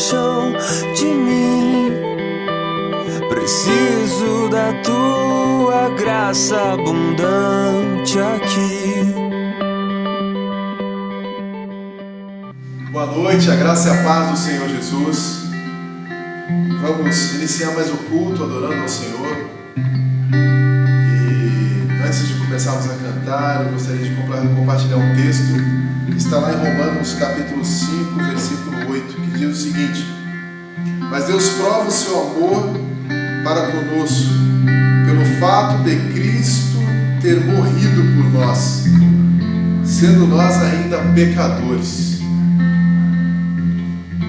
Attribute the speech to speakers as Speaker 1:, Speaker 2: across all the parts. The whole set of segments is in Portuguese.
Speaker 1: deixam de mim. Preciso da tua graça abundante aqui.
Speaker 2: Boa noite, a graça e a paz do Senhor Jesus. Vamos iniciar mais o culto adorando ao Senhor. E antes de começarmos a cantar, eu gostaria de compartilhar um texto que está lá em Romanos capítulo 5, versículo 8, que diz o seguinte: mas Deus prova o seu amor para conosco, pelo fato de Cristo ter morrido por nós, sendo nós ainda pecadores.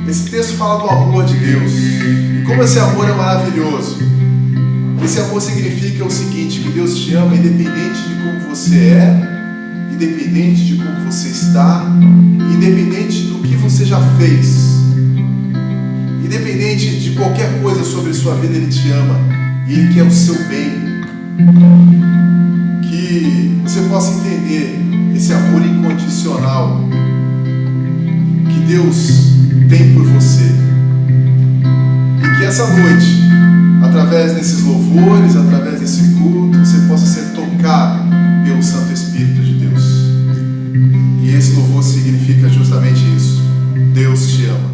Speaker 2: Esse texto fala do amor de Deus, e como esse amor é maravilhoso. Esse amor significa o seguinte: que Deus te ama independente de como você é, independente de como você está, independente do que você já fez, independente de qualquer coisa sobre sua vida. Ele te ama e Ele quer o seu bem. Que você possa entender esse amor incondicional que Deus tem por você, e que essa noite, através desses louvores, através desse culto, você possa ser tocado pelo Santo Espírito de Deus. E esse louvor significa justamente isso: Deus te ama.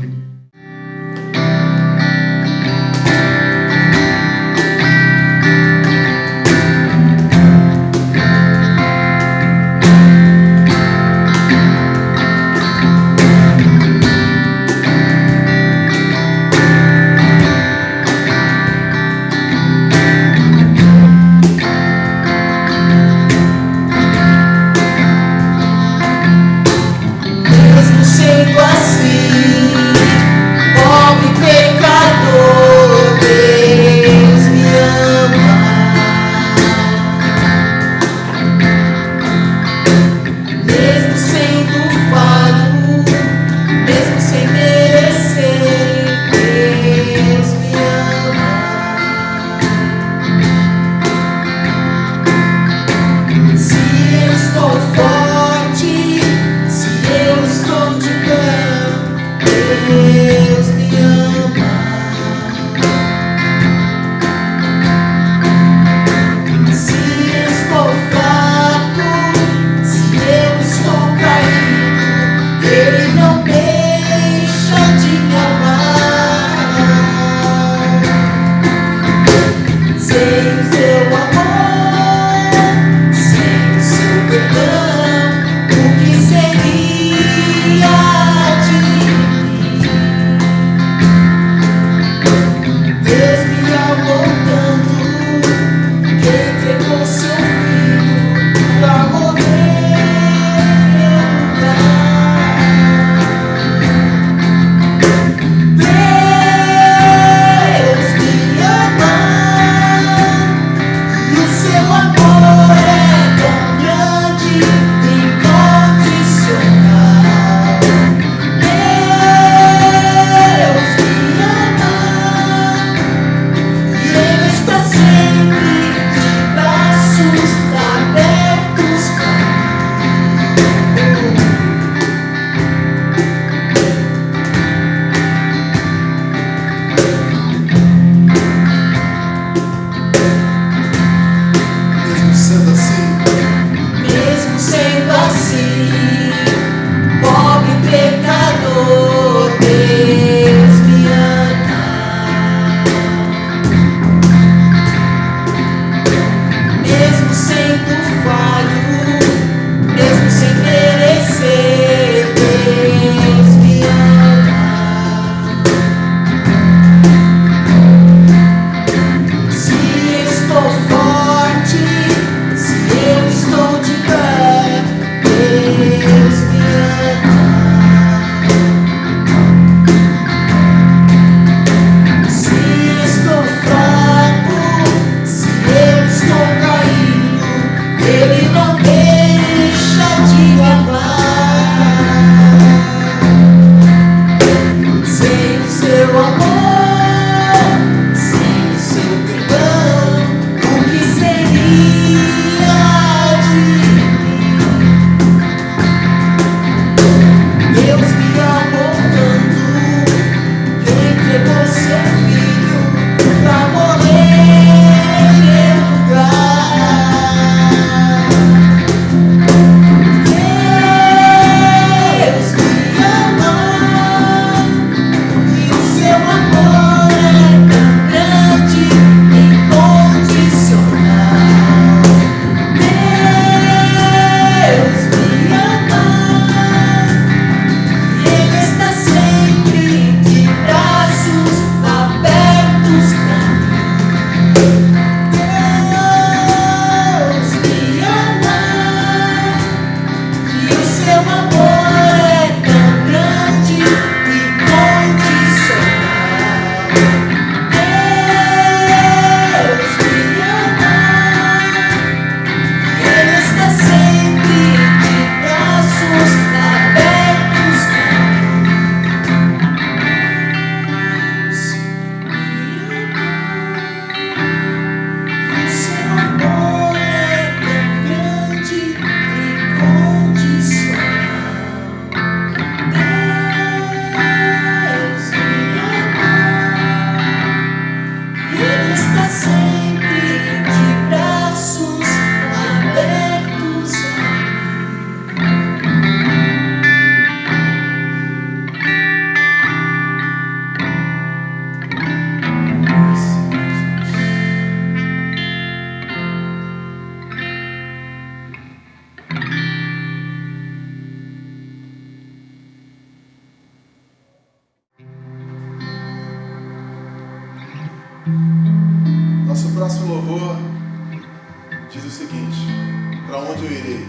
Speaker 2: para onde eu irei?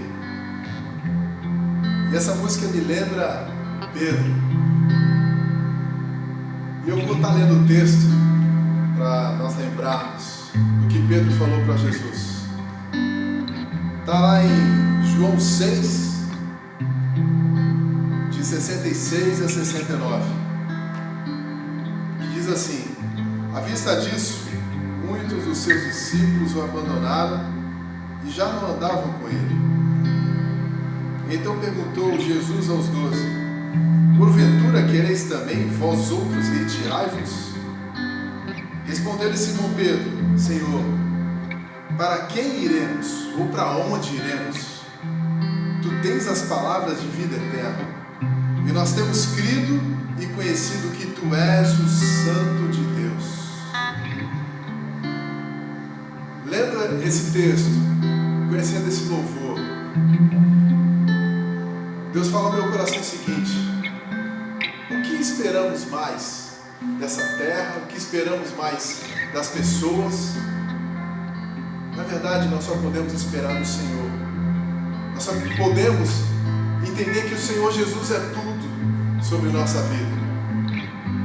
Speaker 2: E essa música me lembra Pedro. E eu vou estar lendo o texto para nós lembrarmos do que Pedro falou para Jesus. Está lá em João 6, de 66 a 69, que diz assim: à vista disso, muitos dos seus discípulos o abandonaram e já não andavam com ele. Então perguntou Jesus aos 12: porventura quereis também vós outros retirai-vos? Respondeu-lhe Simão Pedro: Senhor, para quem iremos? Ou para onde iremos? Tu tens as palavras de vida eterna, e nós temos crido e conhecido que tu és o Santo de Deus. Lendo esse texto, conhecendo esse louvor, Deus fala ao meu coração o seguinte: o que esperamos mais dessa terra? O que esperamos mais das pessoas? Na verdade, nós só podemos esperar no Senhor. Nós só podemos entender que o Senhor Jesus é tudo sobre nossa vida.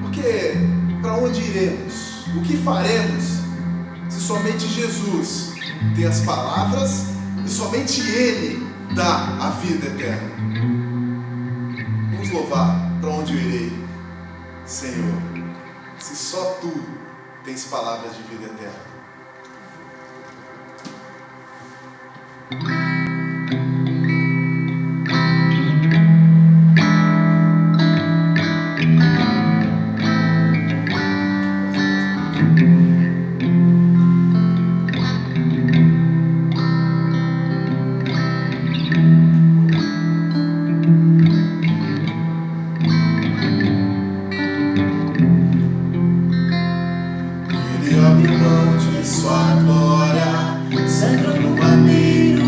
Speaker 2: Porque para onde iremos? O que faremos se somente Jesus tem as palavras e somente Ele dá a vida eterna? Vamos louvar. Para onde eu irei, Senhor, se só Tu tens palavras de vida eterna?
Speaker 3: Ele abriu mão de sua glória, sangrou no madeiro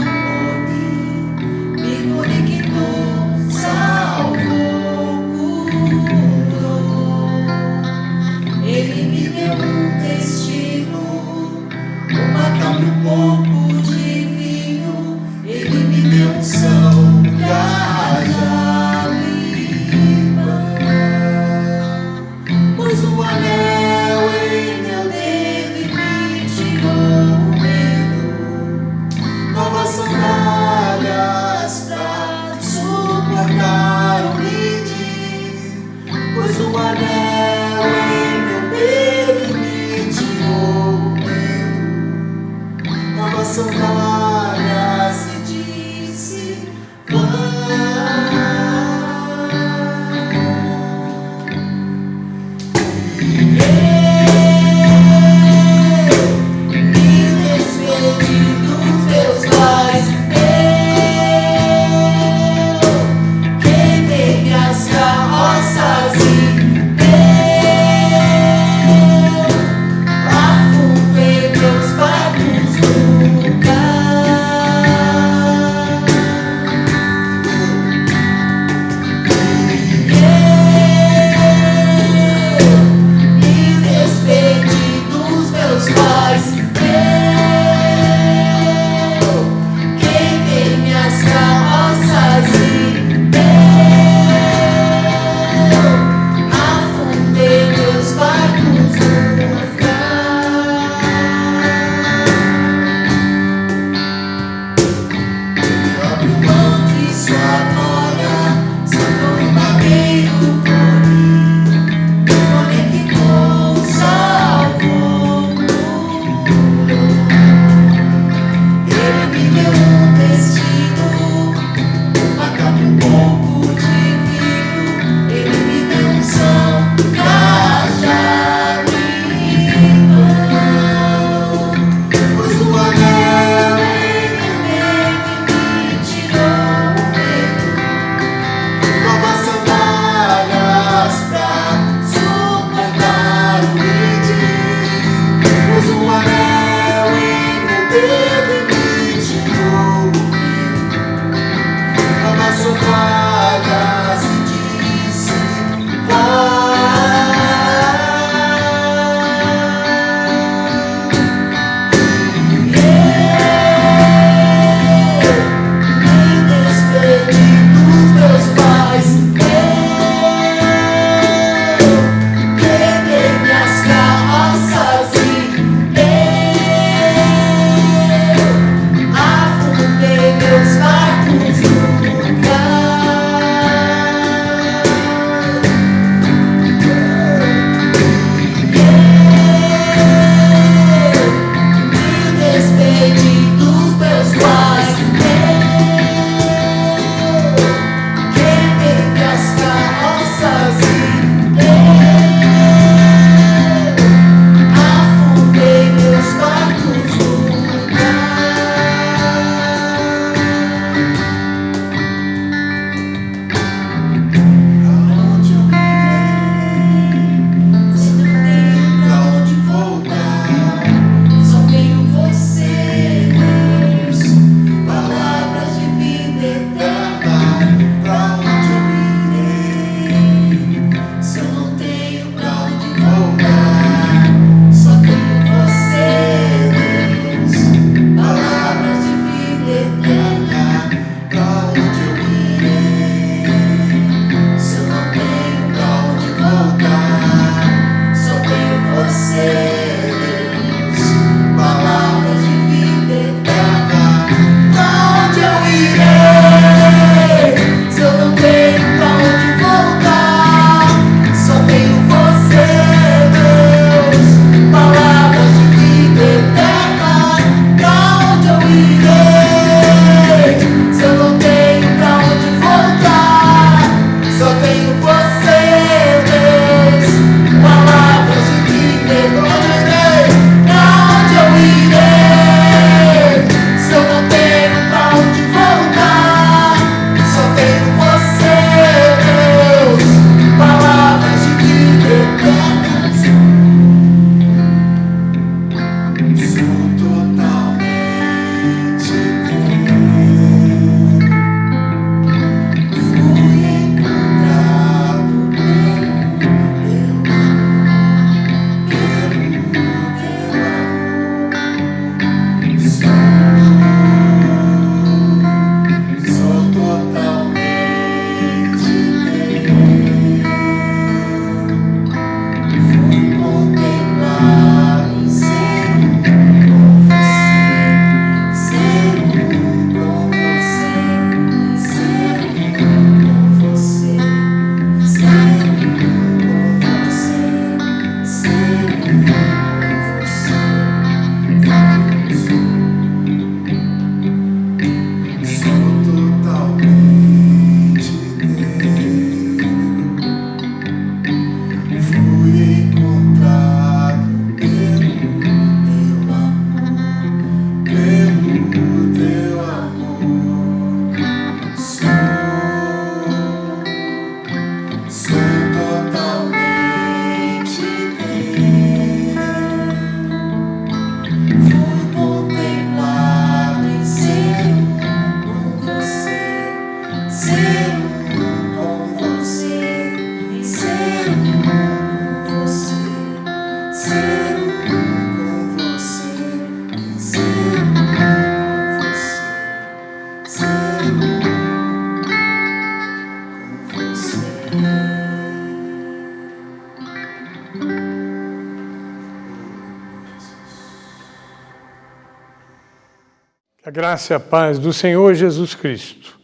Speaker 3: graça e a paz do Senhor Jesus Cristo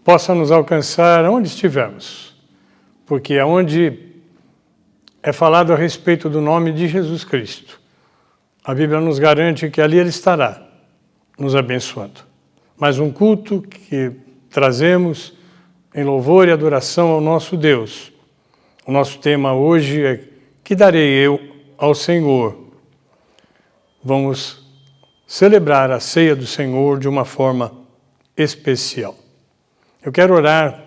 Speaker 3: possa nos alcançar onde estivermos, porque aonde é falado a respeito do nome de Jesus Cristo, a Bíblia nos garante que ali Ele estará nos abençoando. Mais um culto que trazemos em louvor e adoração ao nosso Deus. O nosso tema hoje é: que darei eu ao Senhor? Vamos celebrar a ceia do Senhor de uma forma especial. Eu quero orar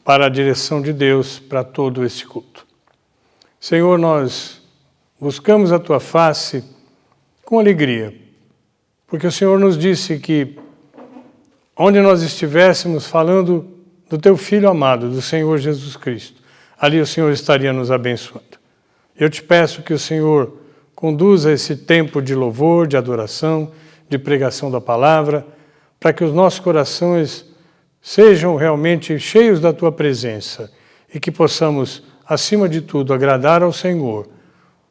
Speaker 3: para a direção de Deus para todo esse culto. Senhor, nós buscamos a Tua face com alegria, porque o Senhor nos disse que onde nós estivéssemos falando do Teu Filho amado, do Senhor Jesus Cristo, ali o Senhor estaria nos abençoando. Eu te peço que o Senhor conduza esse tempo de louvor, de adoração, de pregação da palavra, para que os nossos corações sejam realmente cheios da Tua presença e que possamos, acima de tudo, agradar ao Senhor,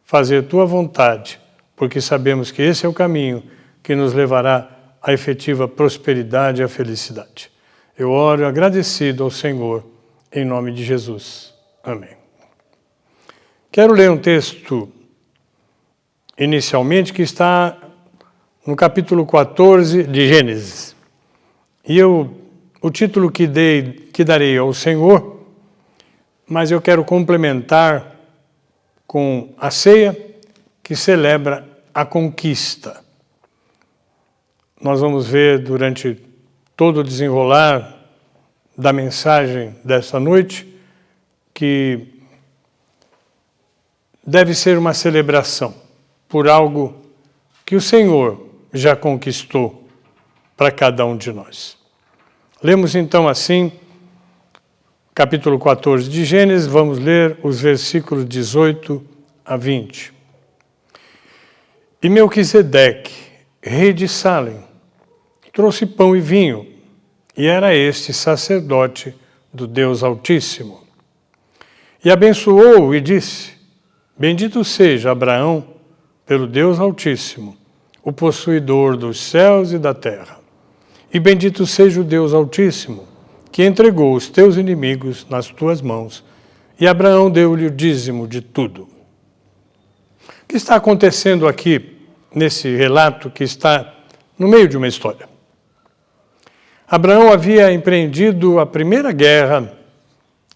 Speaker 3: fazer Tua vontade, porque sabemos que esse é o caminho que nos levará à efetiva prosperidade e à felicidade. Eu oro agradecido ao Senhor, em nome de Jesus. Amém. Quero ler um texto inicialmente, que está no capítulo 14 de Gênesis. E o título que darei ao Senhor, mas eu quero complementar com a ceia que celebra a conquista. Nós vamos ver durante todo o desenrolar da mensagem desta noite que deve ser uma celebração por algo que o Senhor já conquistou para cada um de nós. Lemos então assim, capítulo 14 de Gênesis, vamos ler os versículos 18 a 20. E Melquisedeque, rei de Salém, trouxe pão e vinho, e era este sacerdote do Deus Altíssimo. E abençoou-o e disse: Bendito seja Abraão pelo Deus Altíssimo, o possuidor dos céus e da terra. E bendito seja o Deus Altíssimo, que entregou os teus inimigos nas tuas mãos. E Abraão deu-lhe o dízimo de tudo. O que está acontecendo aqui, nesse relato que está no meio de uma história? Abraão havia empreendido a primeira guerra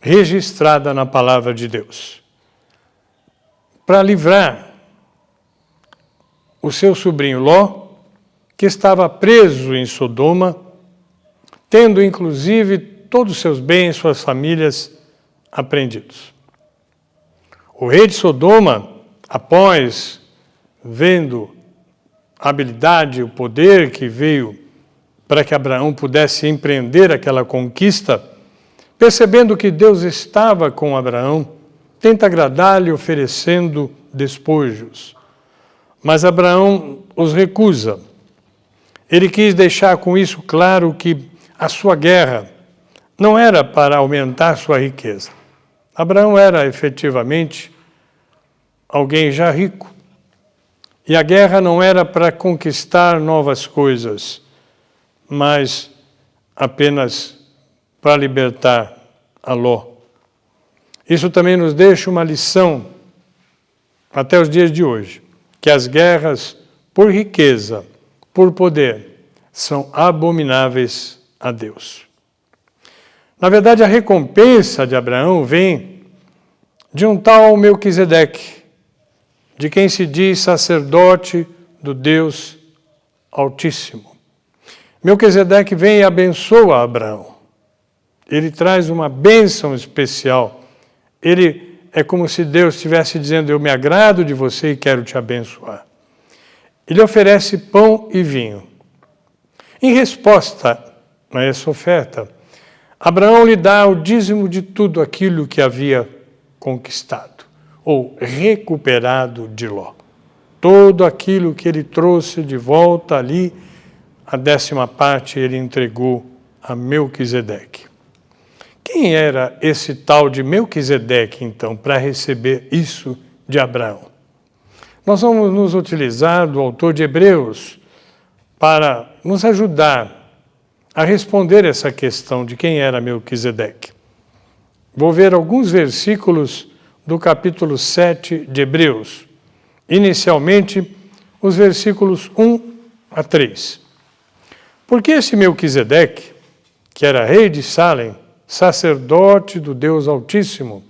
Speaker 3: registrada na palavra de Deus, para livrar o seu sobrinho Ló, que estava preso em Sodoma, tendo inclusive todos os seus bens, suas famílias apreendidos. O rei de Sodoma, após vendo a habilidade, o poder que veio para que Abraão pudesse empreender aquela conquista, percebendo que Deus estava com Abraão, tenta agradar-lhe oferecendo despojos. Mas Abraão os recusa. Ele quis deixar com isso claro que a sua guerra não era para aumentar sua riqueza. Abraão era efetivamente alguém já rico. E a guerra não era para conquistar novas coisas, mas apenas para libertar a Ló. Isso também nos deixa uma lição até os dias de hoje, que as guerras por riqueza, por poder, são abomináveis a Deus. Na verdade, a recompensa de Abraão vem de um tal Melquisedeque, de quem se diz sacerdote do Deus Altíssimo. Melquisedeque vem e abençoa Abraão. Ele traz uma bênção especial. Ele é como se Deus estivesse dizendo: eu me agrado de você e quero te abençoar. Ele oferece pão e vinho. Em resposta a essa oferta, Abraão lhe dá o dízimo de tudo aquilo que havia conquistado, ou recuperado de Ló. Todo aquilo que ele trouxe de volta ali, a 10ª parte ele entregou a Melquisedeque. Quem era esse tal de Melquisedeque, então, para receber isso de Abraão? Nós vamos nos utilizar do autor de Hebreus para nos ajudar a responder essa questão de quem era Melquisedeque. Vou ver alguns versículos do capítulo 7 de Hebreus. Inicialmente, os versículos 1 a 3. Porque esse Melquisedeque, que era rei de Salém, sacerdote do Deus Altíssimo,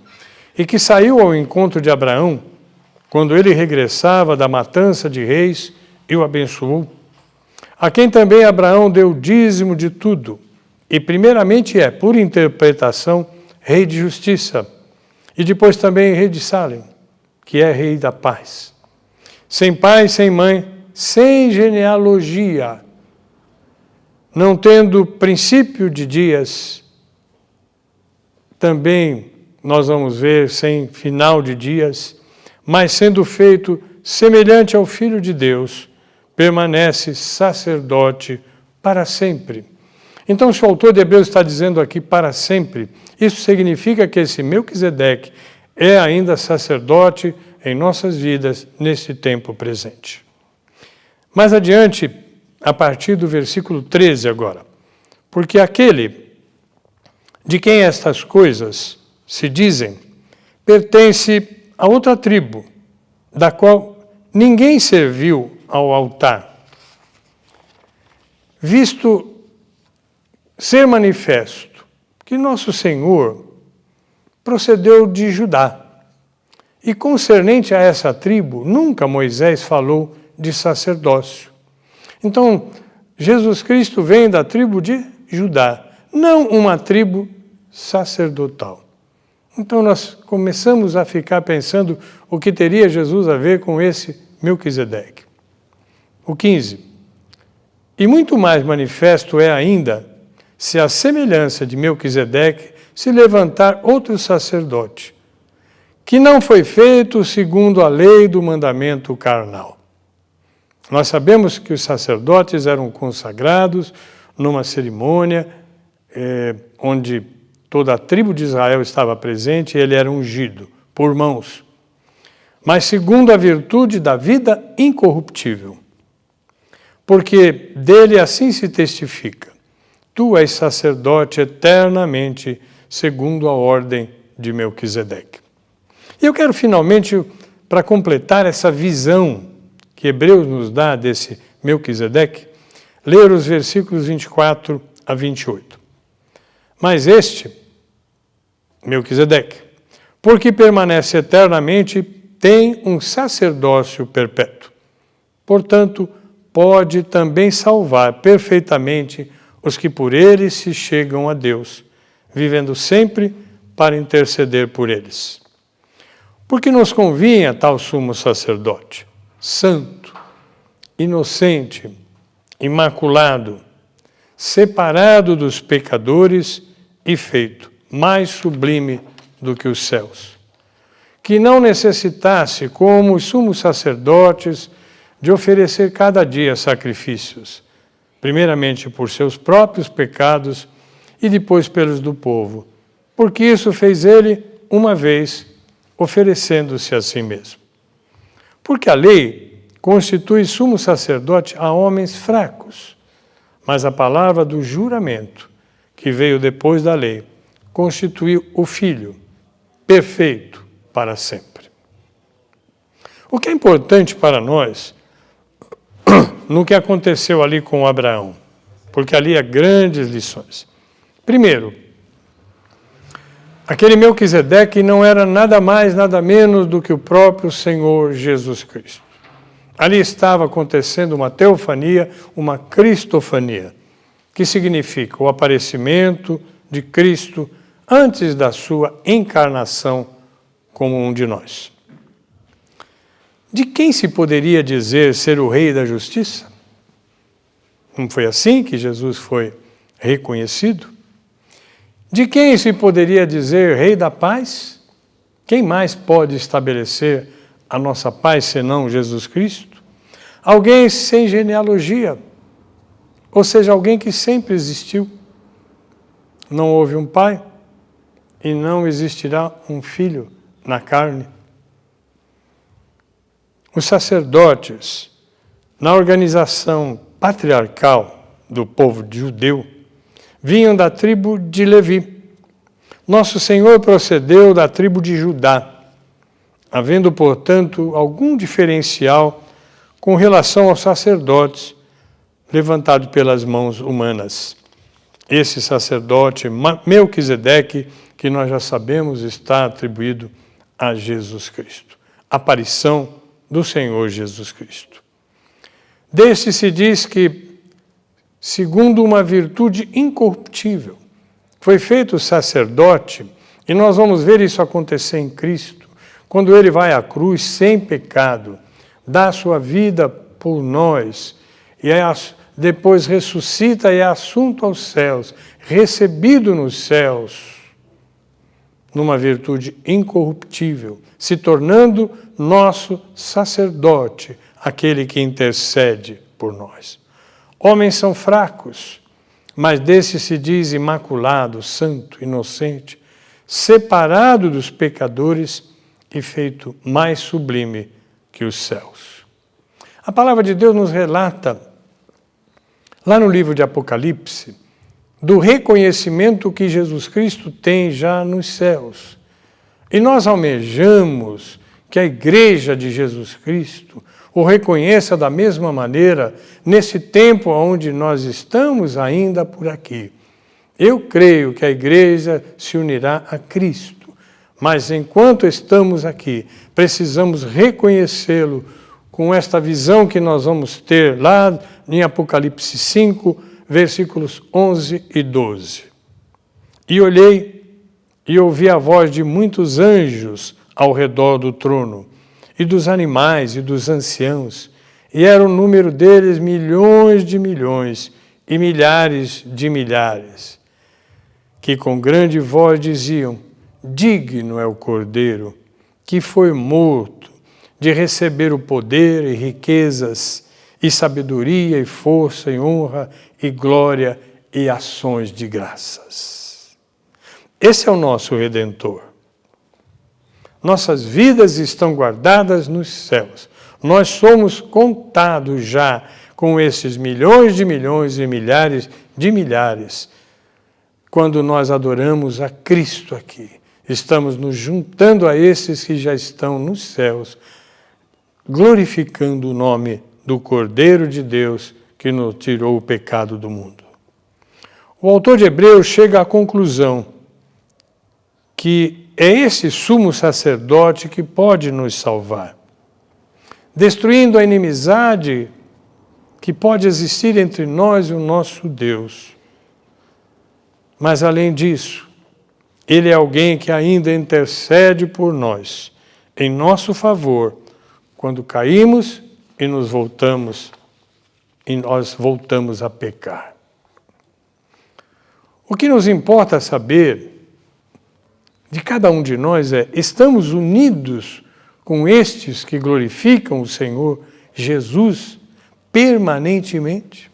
Speaker 3: e que saiu ao encontro de Abraão, quando ele regressava da matança de reis e o abençoou, a quem também Abraão deu dízimo de tudo, e primeiramente por interpretação, rei de justiça, e depois também rei de Salém, que é rei da paz. Sem pai, sem mãe, sem genealogia, não tendo princípio de dias, também nós vamos ver sem final de dias, mas sendo feito semelhante ao Filho de Deus, permanece sacerdote para sempre. Então, se o autor de Hebreus está dizendo aqui para sempre, isso significa que esse Melquisedeque é ainda sacerdote em nossas vidas nesse tempo presente. Mais adiante, a partir do versículo 13 agora, porque aquele de quem estas coisas se dizem pertence a outra tribo, da qual ninguém serviu ao altar, visto ser manifesto que nosso Senhor procedeu de Judá, e concernente a essa tribo, nunca Moisés falou de sacerdócio. Então, Jesus Cristo vem da tribo de Judá, não uma tribo sacerdotal. Então, nós começamos a ficar pensando o que teria Jesus a ver com esse Melquisedeque. O 15. E muito mais manifesto é ainda, se a semelhança de Melquisedeque se levantar outro sacerdote, que não foi feito segundo a lei do mandamento carnal. Nós sabemos que os sacerdotes eram consagrados numa cerimônia onde toda a tribo de Israel estava presente e ele era ungido por mãos, mas segundo a virtude da vida incorruptível. Porque dele assim se testifica: tu és sacerdote eternamente, segundo a ordem de Melquisedeque. E eu quero finalmente, para completar essa visão que Hebreus nos dá desse Melquisedeque, ler os versículos 24 a 28. Mas este, Melquisedeque, porque permanece eternamente, tem um sacerdócio perpétuo. Portanto, pode também salvar perfeitamente os que por ele se chegam a Deus, vivendo sempre para interceder por eles. Porque nos convinha tal sumo sacerdote, santo, inocente, imaculado, separado dos pecadores e feito mais sublime do que os céus, que não necessitasse, como os sumos sacerdotes, de oferecer cada dia sacrifícios, primeiramente por seus próprios pecados e depois pelos do povo, porque isso fez ele uma vez, oferecendo-se a si mesmo. Porque a lei constitui sumo sacerdote a homens fracos, mas a palavra do juramento, que veio depois da lei, constituiu o Filho, perfeito para sempre. O que é importante para nós, no que aconteceu ali com Abraão, porque ali há grandes lições. Primeiro, aquele Melquisedeque não era nada mais, nada menos do que o próprio Senhor Jesus Cristo. Ali estava acontecendo uma teofania, uma cristofania, que significa o aparecimento de Cristo antes da sua encarnação como um de nós. De quem se poderia dizer ser o Rei da Justiça? Não foi assim que Jesus foi reconhecido? De quem se poderia dizer Rei da Paz? Quem mais pode estabelecer a nossa paz senão Jesus Cristo? Alguém sem genealogia, ou seja, alguém que sempre existiu. Não houve um pai e não existirá um filho na carne. Os sacerdotes, na organização patriarcal do povo judeu vinham da tribo de Levi. Nosso Senhor procedeu da tribo de Judá, havendo, portanto, algum diferencial com relação aos sacerdotes levantados pelas mãos humanas. Esse sacerdote, Melquisedeque, que nós já sabemos, está atribuído a Jesus Cristo. Aparição do Senhor Jesus Cristo. Deste se diz que, segundo uma virtude incorruptível, foi feito sacerdote, e nós vamos ver isso acontecer em Cristo, quando ele vai à cruz sem pecado, dá a sua vida por nós, e depois ressuscita e é assunto aos céus, recebido nos céus, numa virtude incorruptível, se tornando nosso sacerdote, aquele que intercede por nós. Homens são fracos, mas desse se diz imaculado, santo, inocente, separado dos pecadores e feito mais sublime que os céus. A palavra de Deus nos relata, lá no livro de Apocalipse, do reconhecimento que Jesus Cristo tem já nos céus. E nós almejamos que a Igreja de Jesus Cristo o reconheça da mesma maneira nesse tempo onde nós estamos ainda por aqui. Eu creio que a Igreja se unirá a Cristo, mas enquanto estamos aqui, precisamos reconhecê-lo com esta visão que nós vamos ter lá em Apocalipse 5, versículos 11 e 12. E olhei e ouvi a voz de muitos anjos ao redor do trono, e dos animais e dos anciãos, e era o número deles milhões de milhões e milhares de milhares, que com grande voz diziam: digno é o Cordeiro, que foi morto, de receber o poder e riquezas, e sabedoria, e força, e honra, e glória, e ações de graças. Esse é o nosso Redentor. Nossas vidas estão guardadas nos céus. Nós somos contados já com esses milhões e milhares de milhares. Quando nós adoramos a Cristo aqui, estamos nos juntando a esses que já estão nos céus, glorificando o nome do Cordeiro de Deus que nos tirou o pecado do mundo. O autor de Hebreus chega à conclusão que é esse sumo sacerdote que pode nos salvar, destruindo a inimizade que pode existir entre nós e o nosso Deus. Mas, além disso, ele é alguém que ainda intercede por nós, em nosso favor, quando caímos e nós voltamos a pecar. O que nos importa saber de cada um de nós é: estamos unidos com estes que glorificam o Senhor Jesus permanentemente?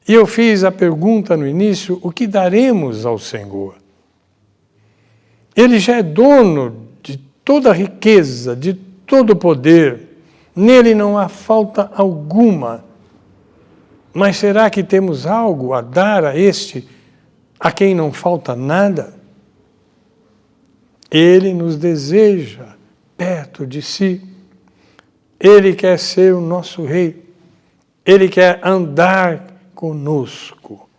Speaker 3: E eu fiz a pergunta no início: o que daremos ao Senhor? Ele já é dono de toda a riqueza, de todo o poder. Nele não há falta alguma. Mas será que temos algo a dar a este, a quem não falta nada? Ele nos deseja perto de si. Ele quer ser o nosso rei. Ele quer andar conosco.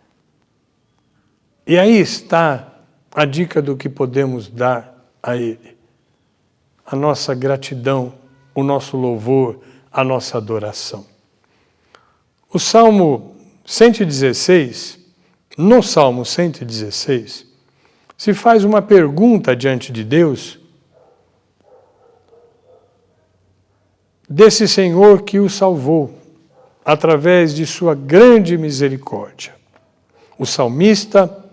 Speaker 3: E aí está a dica do que podemos dar a Ele. A nossa gratidão, o nosso louvor, a nossa adoração. O Salmo 116, no Salmo 116, se faz uma pergunta diante de Deus desse Senhor que o salvou através de sua grande misericórdia. O salmista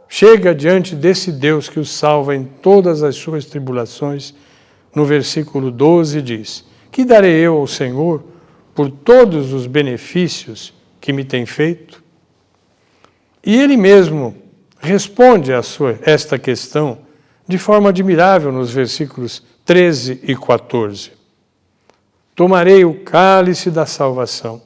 Speaker 3: chega diante desse Deus que o salva em todas as suas tribulações. No versículo 12 diz: que darei eu ao Senhor por todos os benefícios que me tem feito? E ele mesmo responde a esta questão de forma admirável nos versículos 13 e 14. Tomarei o cálice da salvação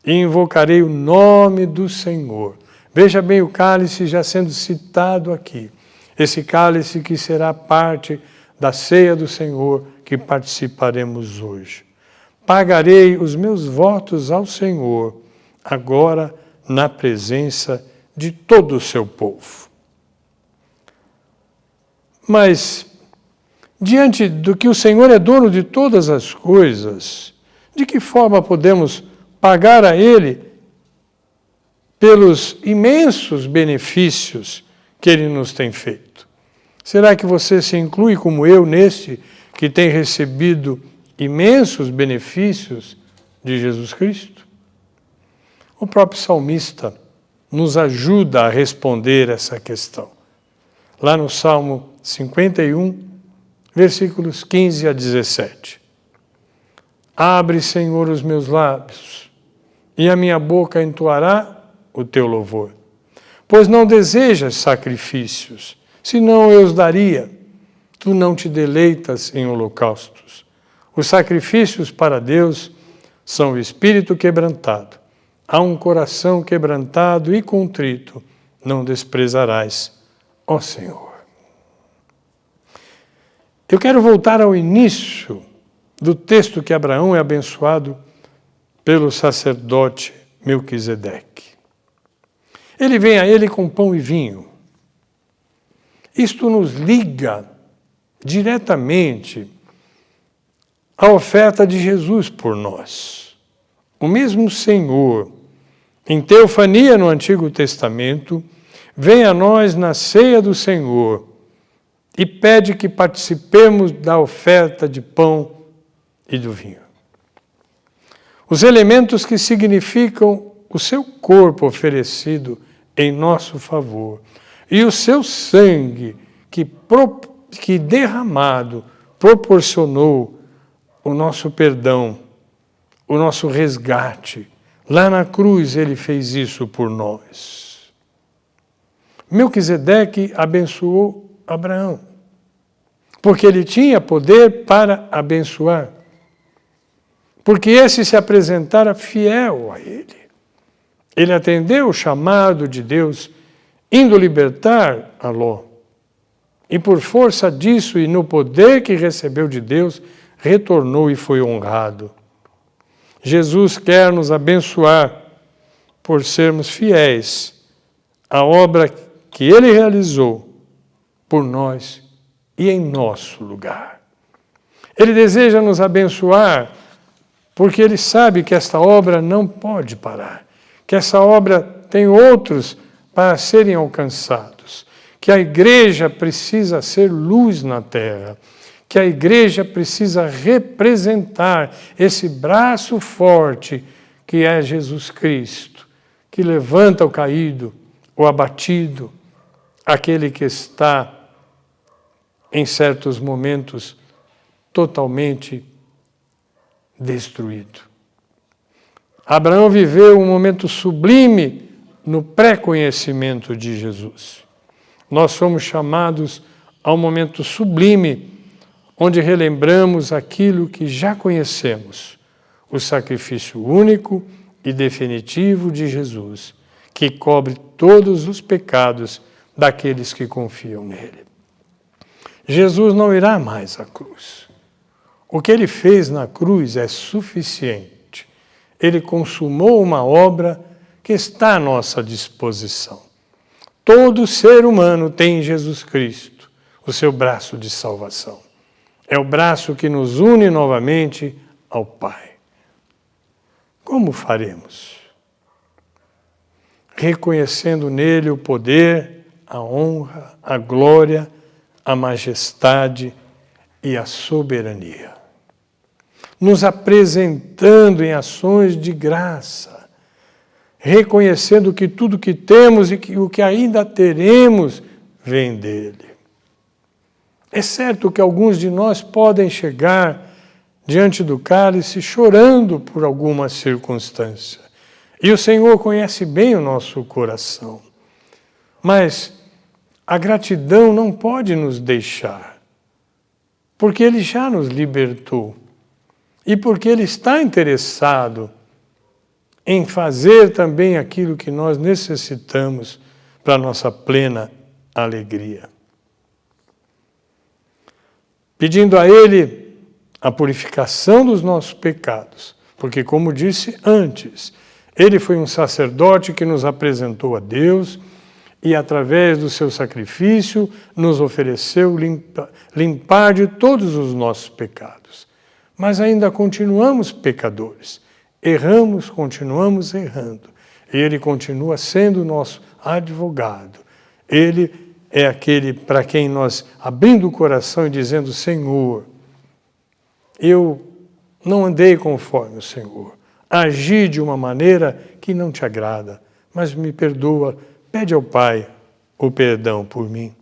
Speaker 3: e invocarei o nome do Senhor. Veja bem o cálice já sendo citado aqui. Esse cálice que será parte da ceia do Senhor que participaremos hoje. Pagarei os meus votos ao Senhor, agora na presença de todo o seu povo. Mas, diante do que o Senhor é dono de todas as coisas, de que forma podemos pagar a Ele pelos imensos benefícios que Ele nos tem feito? Será que você se inclui como eu neste que tem recebido imensos benefícios de Jesus Cristo? O próprio salmista nos ajuda a responder essa questão. Lá no Salmo 51, versículos 15 a 17. Abre, Senhor, os meus lábios, e a minha boca entoará o teu louvor. Pois não desejas sacrifícios, senão eu os daria. Tu não te deleitas em holocaustos. Os sacrifícios para Deus são o espírito quebrantado. A um coração quebrantado e contrito não desprezarás, ó Senhor. Eu quero voltar ao início do texto que Abraão é abençoado pelo sacerdote Melquisedeque. Ele vem a ele com pão e vinho. Isto nos liga diretamente à oferta de Jesus por nós. O mesmo Senhor, em teofania no Antigo Testamento, vem a nós na ceia do Senhor e pede que participemos da oferta de pão e do vinho. Os elementos que significam o seu corpo oferecido em nosso favor e o seu sangue que derramado proporcionou o nosso perdão, o nosso resgate. Lá na cruz ele fez isso por nós. Melquisedeque abençoou Abraão, porque ele tinha poder para abençoar, porque esse se apresentara fiel a ele. Ele atendeu o chamado de Deus, indo libertar a Ló. E por força disso e no poder que recebeu de Deus, retornou e foi honrado. Jesus quer nos abençoar por sermos fiéis à obra que Ele realizou por nós e em nosso lugar. Ele deseja nos abençoar porque Ele sabe que esta obra não pode parar, que essa obra tem outros para serem alcançados, que a igreja precisa ser luz na terra, que a igreja precisa representar esse braço forte que é Jesus Cristo, que levanta o caído, o abatido, aquele que está, em certos momentos, totalmente destruído. Abraão viveu um momento sublime no pré-conhecimento de Jesus. Nós somos chamados a um momento sublime, onde relembramos aquilo que já conhecemos, o sacrifício único e definitivo de Jesus, que cobre todos os pecados daqueles que confiam nele. Jesus não irá mais à cruz. O que ele fez na cruz é suficiente. Ele consumou uma obra que está à nossa disposição. Todo ser humano tem em Jesus Cristo o seu braço de salvação. É o braço que nos une novamente ao Pai. Como faremos? Reconhecendo nele o poder, a honra, a glória, a majestade e a soberania. Nos apresentando em ações de graça, reconhecendo que tudo que temos e que o que ainda teremos vem dele. É certo que alguns de nós podem chegar diante do cálice chorando por alguma circunstância. E o Senhor conhece bem o nosso coração. Mas a gratidão não pode nos deixar, porque Ele já nos libertou e porque Ele está interessado em fazer também aquilo que nós necessitamos para a nossa plena alegria. Pedindo a Ele a purificação dos nossos pecados, porque, como disse antes, Ele foi um sacerdote que nos apresentou a Deus e, através do seu sacrifício, nos ofereceu limpar de todos os nossos pecados. Mas ainda continuamos pecadores. Erramos, continuamos errando. Ele continua sendo o nosso advogado. Ele é aquele para quem nós, abrindo o coração e dizendo: Senhor, eu não andei conforme o Senhor, agi de uma maneira que não te agrada, mas me perdoa, pede ao Pai o perdão por mim.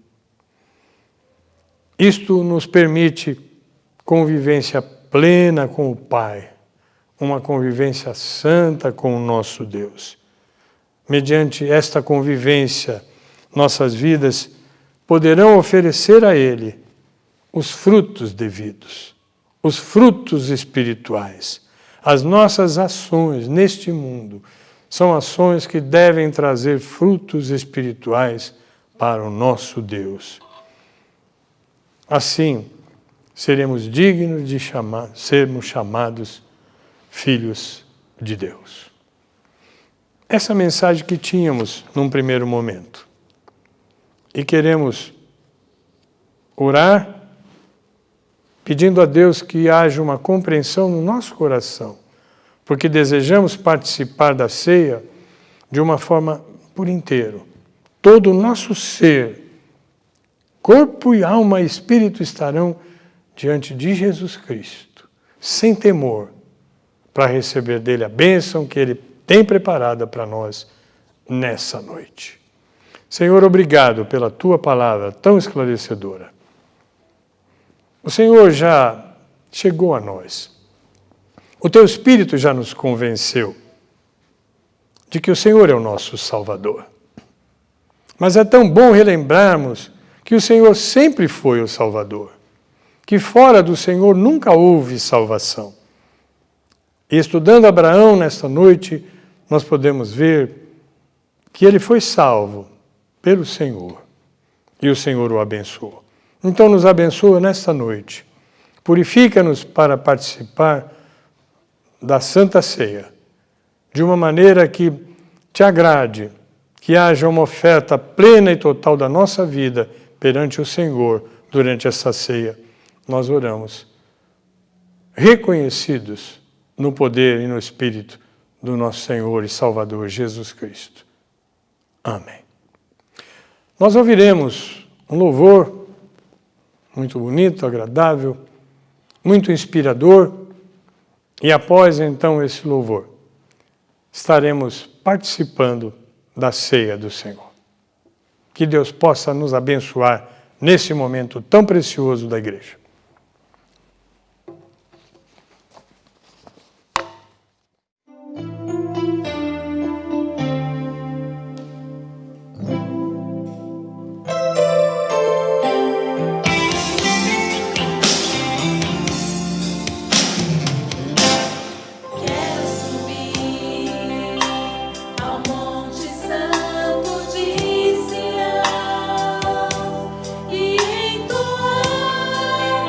Speaker 3: Isto nos permite convivência plena com o Pai, uma convivência santa com o nosso Deus. Mediante esta convivência, nossas vidas poderão oferecer a Ele os frutos devidos, os frutos espirituais. As nossas ações neste mundo são ações que devem trazer frutos espirituais para o nosso Deus. Assim, seremos dignos de sermos chamados filhos de Deus. Essa mensagem que tínhamos num primeiro momento. E queremos orar, pedindo a Deus que haja uma compreensão no nosso coração, porque desejamos participar da ceia de uma forma por inteiro. Todo o nosso ser, corpo e alma e espírito estarão diante de Jesus Cristo, sem temor, para receber dele a bênção que ele tem preparada para nós nessa noite. Senhor, obrigado pela tua palavra tão esclarecedora. O Senhor já chegou a nós. O teu Espírito já nos convenceu de que o Senhor é o nosso Salvador. Mas é tão bom relembrarmos que o Senhor sempre foi o Salvador, que fora do Senhor nunca houve salvação. E estudando Abraão nesta noite, nós podemos ver que ele foi salvo pelo Senhor, e o Senhor o abençoou. Então nos abençoa nesta noite. Purifica-nos para participar da Santa Ceia, de uma maneira que te agrade, que haja uma oferta plena e total da nossa vida perante o Senhor durante essa ceia. Nós oramos, reconhecidos no poder e no Espírito do nosso Senhor e Salvador Jesus Cristo. Amém. Nós ouviremos um louvor muito bonito, agradável, muito inspirador, e após então esse louvor, estaremos participando da ceia do Senhor. Que Deus possa nos abençoar nesse momento tão precioso da igreja.
Speaker 4: E entoar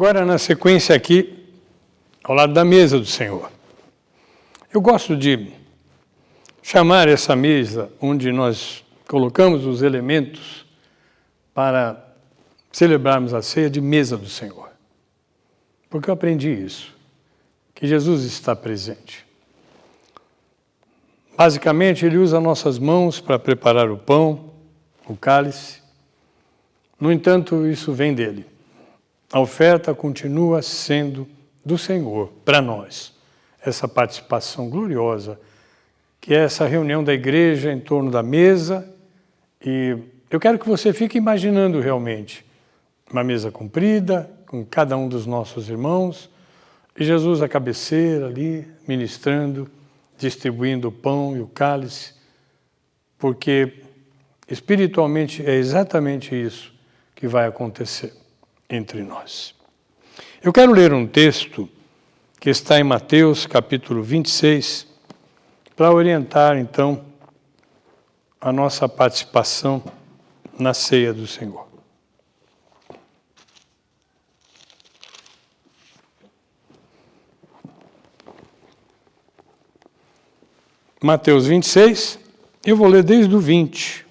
Speaker 3: Agora, na sequência aqui, ao lado da mesa do Senhor. Eu gosto de chamar essa mesa, onde nós colocamos os elementos para celebrarmos a ceia, de mesa do Senhor. Porque eu aprendi isso, que Jesus está presente. Basicamente, Ele usa nossas mãos para preparar o pão, o cálice. No entanto, isso vem dele. A oferta continua sendo do Senhor para nós. Essa participação gloriosa, que é essa reunião da igreja em torno da mesa. E eu quero que você fique imaginando realmente uma mesa comprida, com cada um dos nossos irmãos, e Jesus à cabeceira ali, ministrando, distribuindo o pão e o cálice, porque espiritualmente é exatamente isso que vai acontecer entre nós. Eu quero ler um texto que está em Mateus capítulo 26, para orientar então a nossa participação na ceia do Senhor. Mateus 26, eu vou ler desde o 20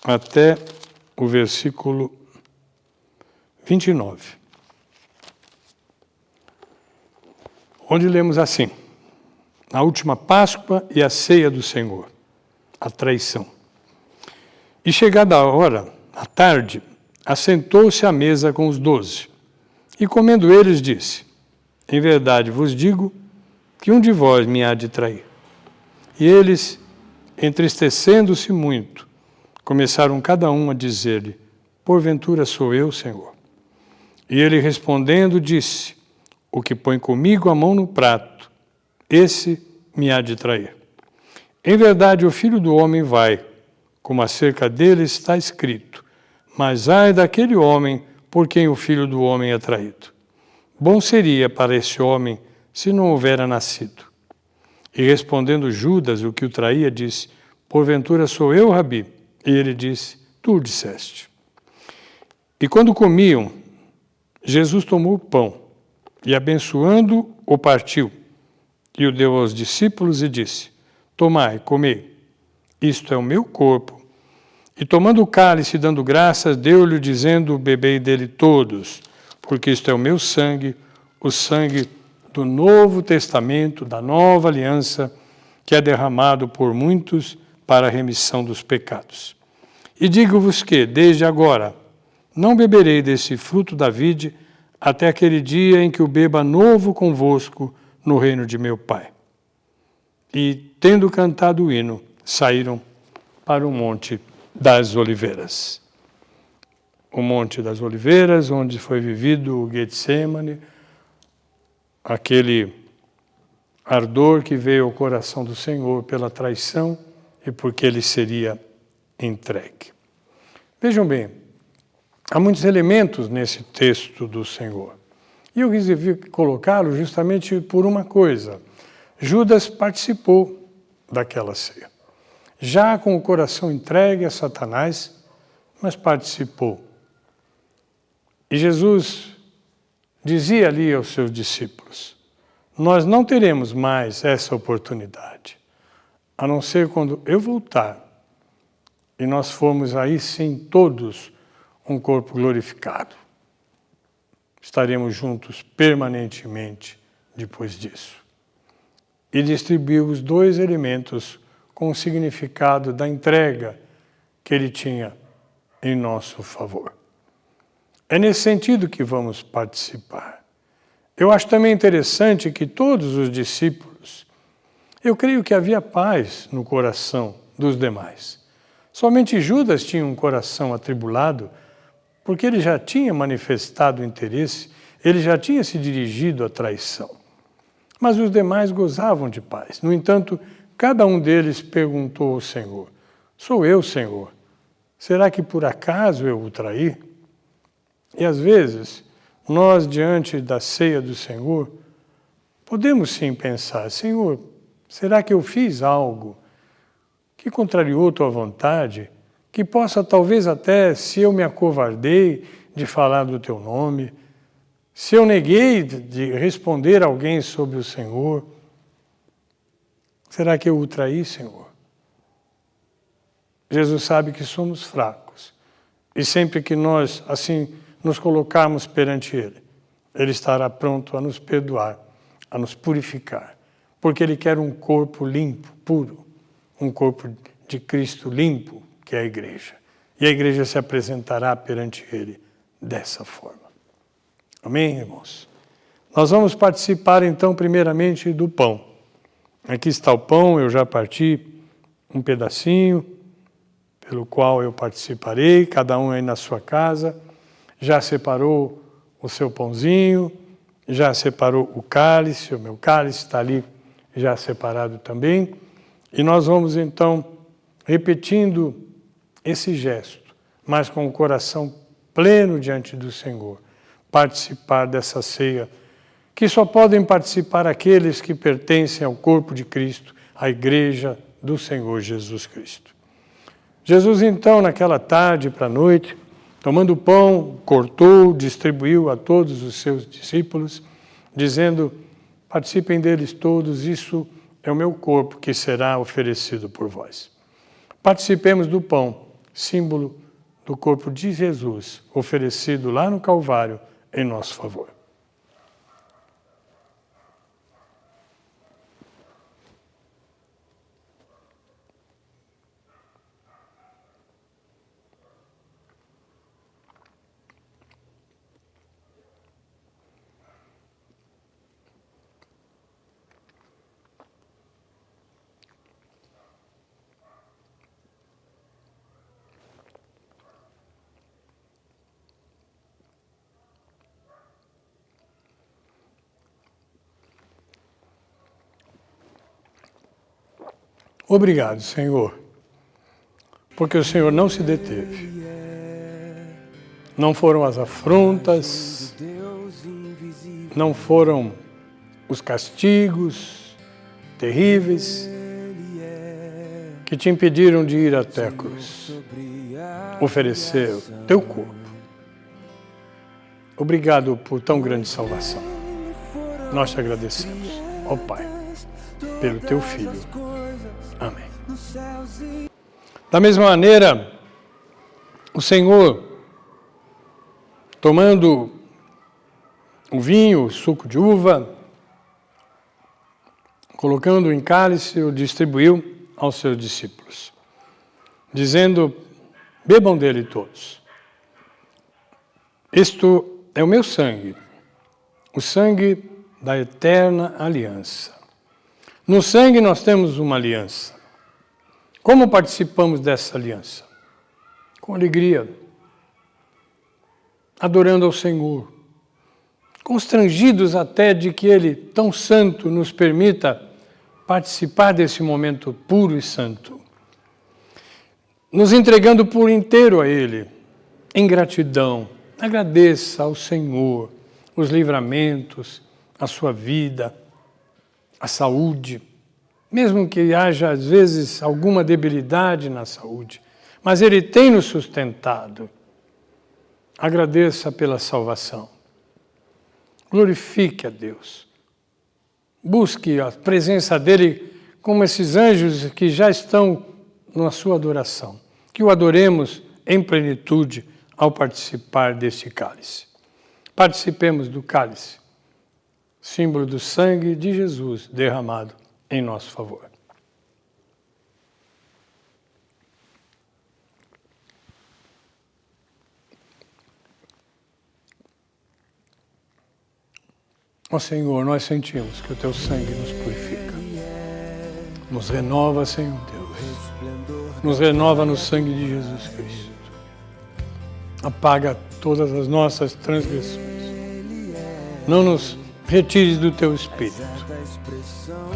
Speaker 3: até o versículo 29, onde lemos assim: a última Páscoa e a ceia do Senhor, a traição. E chegada a hora, à tarde, assentou-se à mesa com os 12, e comendo eles disse: em verdade vos digo que um de vós me há de trair. E eles, entristecendo-se muito, começaram cada um a dizer-lhe: porventura sou eu, Senhor? E ele respondendo disse: o que põe comigo a mão no prato, esse me há de trair. Em verdade, o Filho do Homem vai, como acerca dele está escrito, mas ai daquele homem por quem o Filho do Homem é traído. Bom seria para esse homem se não houvera nascido. E respondendo Judas, o que o traía, disse: porventura sou eu, Rabi? E ele disse: tu o disseste. E quando comiam, Jesus tomou o pão, e abençoando, o partiu, e o deu aos discípulos e disse: tomai, comei, isto é o meu corpo. E tomando o cálice, dando graças, deu-lhe, dizendo: bebei dele todos, porque isto é o meu sangue, o sangue do Novo Testamento, da nova aliança, que é derramado por muitos para a remissão dos pecados. E digo-vos que, desde agora, não beberei desse fruto da vide, até aquele dia em que o beba novo convosco no reino de meu Pai. E, tendo cantado o hino, saíram para o Monte das Oliveiras. O Monte das Oliveiras, onde foi vivido o Getsêmani, aquele ardor que veio ao coração do Senhor pela traição e porque ele seria entregue. Vejam bem, há muitos elementos nesse texto do Senhor. E eu resolvi colocá-lo justamente por uma coisa. Judas participou daquela ceia. Já com o coração entregue a Satanás, mas participou. E Jesus dizia ali aos seus discípulos: nós não teremos mais essa oportunidade, a não ser quando eu voltar e nós formos aí sim todos um corpo glorificado. Estaremos juntos permanentemente depois disso. E distribuiu os dois elementos com o significado da entrega que ele tinha em nosso favor. É nesse sentido que vamos participar. Eu acho também interessante que todos os discípulos, eu creio que havia paz no coração dos demais. Somente Judas tinha um coração atribulado, porque ele já tinha manifestado interesse, ele já tinha se dirigido à traição. Mas os demais gozavam de paz. No entanto, cada um deles perguntou ao Senhor: sou eu, Senhor? Será que por acaso eu o traí? E às vezes, nós, diante da ceia do Senhor, podemos sim pensar: Senhor, será que eu fiz algo que contrariou tua vontade, que possa talvez até, se eu me acovardei de falar do teu nome, Se eu neguei de responder a alguém sobre o Senhor, será que eu o traí, Senhor? Jesus sabe que somos fracos. E sempre que nós, assim, nos colocarmos perante Ele, Ele estará pronto a nos perdoar, a nos purificar. Porque Ele quer um corpo limpo, puro. Um corpo de Cristo limpo, que é a igreja. E a igreja se apresentará perante Ele dessa forma. Amém, irmãos? Nós vamos participar, então, primeiramente do pão. Aqui está o pão, eu já parti um pedacinho, pelo qual eu participarei, cada um aí na sua casa, já separou o seu pãozinho, já separou o cálice, o meu cálice está ali já separado também, e nós vamos então, repetindo esse gesto, mas com o coração pleno diante do Senhor, participar dessa ceia, que só podem participar aqueles que pertencem ao corpo de Cristo, à igreja do Senhor Jesus Cristo. Jesus, então, naquela tarde para a noite, tomando o pão, cortou, distribuiu a todos os seus discípulos, dizendo: participem deles todos, isso é o meu corpo que será oferecido por vós. Participemos do pão, símbolo do corpo de Jesus, oferecido lá no Calvário em nosso favor. Obrigado, Senhor, porque o Senhor não se deteve. Não foram as afrontas, não foram os castigos terríveis que te impediram de ir até a cruz, oferecer o teu corpo. Obrigado por tão grande salvação. Nós te agradecemos, ó Pai, pelo teu Filho. Amém. Da mesma maneira, o Senhor, tomando o vinho, o suco de uva, colocando em cálice, o distribuiu aos seus discípulos, dizendo: bebam dele todos. Isto é o meu sangue, o sangue da eterna aliança. No sangue nós temos uma aliança. Como participamos dessa aliança? Com alegria, adorando ao Senhor, constrangidos até de que Ele, tão santo, nos permita participar desse momento puro e santo, nos entregando por inteiro a Ele, em gratidão. Agradeça ao Senhor os livramentos, a sua vida, a saúde, mesmo que haja às vezes alguma debilidade na saúde, mas Ele tem nos sustentado. Agradeça pela salvação. Glorifique a Deus. Busque a presença dEle como esses anjos que já estão na sua adoração. Que o adoremos em plenitude ao participar deste cálice. Participemos do cálice, símbolo do sangue de Jesus derramado em nosso favor. Ó Senhor, nós sentimos que o Teu sangue nos purifica. Nos renova, Senhor Deus. Nos renova no sangue de Jesus Cristo. Apaga todas as nossas transgressões. Não nos retires do Teu Espírito,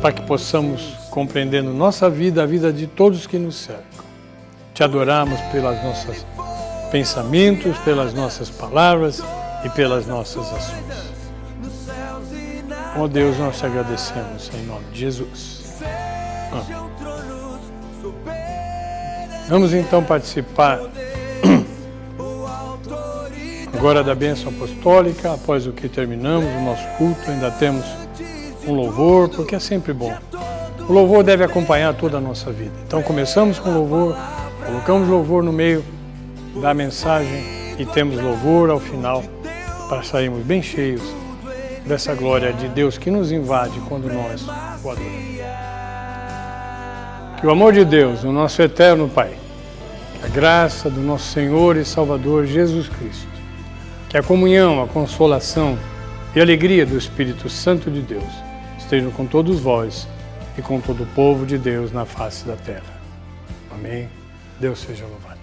Speaker 3: para que possamos, compreendendo nossa vida, a vida de todos que nos cercam, Te adorarmos pelas nossos pensamentos, pelas nossas palavras e pelas nossas ações. Ó Deus, nós Te agradecemos em nome de Jesus. Amém. Vamos então participar Agora da bênção apostólica, após o que terminamos o nosso culto, ainda temos um louvor, porque é sempre bom. O louvor deve acompanhar toda a nossa vida. Então começamos com louvor, colocamos louvor no meio da mensagem e temos louvor ao final para sairmos bem cheios dessa glória de Deus que nos invade quando nós o adoramos. Que o amor de Deus, o nosso eterno Pai, a graça do nosso Senhor e Salvador Jesus Cristo, que a comunhão, a consolação e a alegria do Espírito Santo de Deus estejam com todos vós e com todo o povo de Deus na face da terra. Amém. Deus seja louvado.